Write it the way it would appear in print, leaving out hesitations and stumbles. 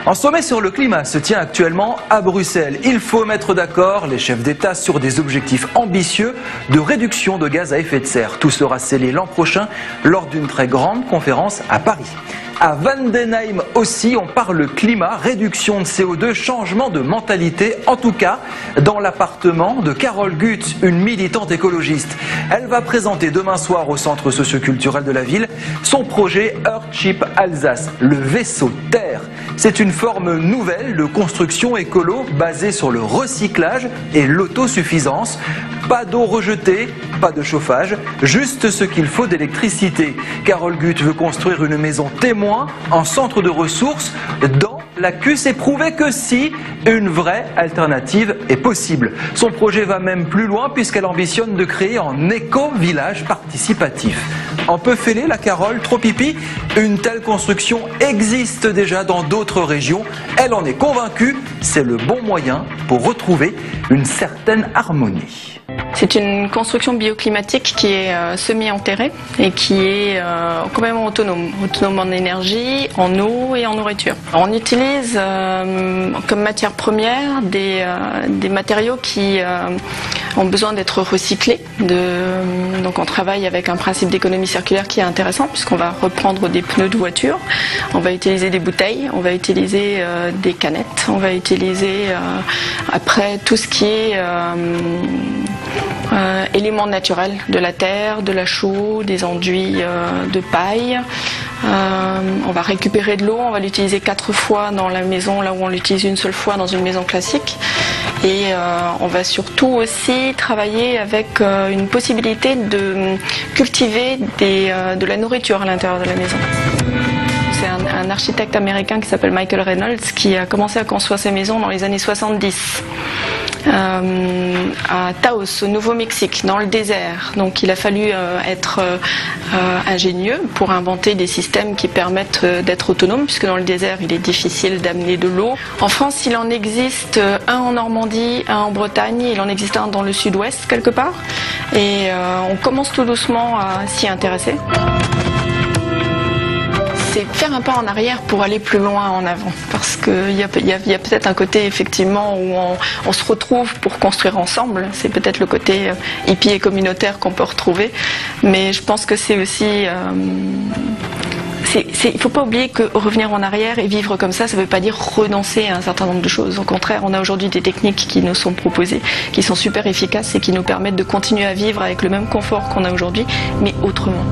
Un sommet sur le climat se tient actuellement à Bruxelles. Il faut mettre d'accord les chefs d'État sur des objectifs ambitieux de réduction de gaz à effet de serre. Tout sera scellé l'an prochain lors d'une très grande conférence à Paris. À Vendenheim aussi, on parle climat, réduction de CO2, changement de mentalité, en tout cas dans l'appartement de Carole Guth, une militante écologiste. Elle va présenter demain soir au centre socioculturel de la ville son projet Earthship Alsace, le vaisseau Terre. C'est une forme nouvelle de construction écolo basée sur le recyclage et l'autosuffisance. Pas d'eau rejetée, pas de chauffage, juste ce qu'il faut d'électricité. Carole Guth veut construire une maison témoin en centre de ressources dans Lacus et prouver que si, une vraie alternative est possible. Son projet va même plus loin puisqu'elle ambitionne de créer un éco-village participatif. Un peu fêlée la Carole, trop pipi? Une telle construction existe déjà dans d'autres régions. Elle en est convaincue, c'est le bon moyen pour retrouver une certaine harmonie. C'est une construction bioclimatique qui est semi-enterrée et qui est complètement autonome en énergie, en eau et en nourriture. On utilise comme matière première des matériaux qui ont besoin d'être recyclés. Donc on travaille avec un principe d'économie circulaire qui est intéressant puisqu'on va reprendre des pneus de voiture, on va utiliser des bouteilles, on va utiliser des canettes, on va utiliser après tout ce qui est éléments naturels de la terre, de la chaux, des enduits de paille. On va récupérer de l'eau, on va l'utiliser 4 fois dans la maison là où on l'utilise une seule fois dans une maison classique. Et on va surtout aussi travailler avec une possibilité de cultiver de la nourriture à l'intérieur de la maison. C'est un architecte américain qui s'appelle Michael Reynolds qui a commencé à construire ses maisons dans les années 70. À Taos, au Nouveau-Mexique, dans le désert. Donc il a fallu être ingénieux pour inventer des systèmes qui permettent d'être autonome, puisque dans le désert il est difficile d'amener de l'eau. En France, il en existe un en Normandie, un en Bretagne, il en existe un dans le sud-ouest quelque part. Et on commence tout doucement à s'y intéresser. C'est faire un pas en arrière pour aller plus loin en avant. Parce qu'il y a peut-être un côté effectivement où on se retrouve pour construire ensemble. C'est peut-être le côté hippie et communautaire qu'on peut retrouver. Mais je pense que c'est aussi... il ne faut pas oublier que revenir en arrière et vivre comme ça ne veut pas dire renoncer à un certain nombre de choses. Au contraire, on a aujourd'hui des techniques qui nous sont proposées, qui sont super efficaces et qui nous permettent de continuer à vivre avec le même confort qu'on a aujourd'hui, mais autrement.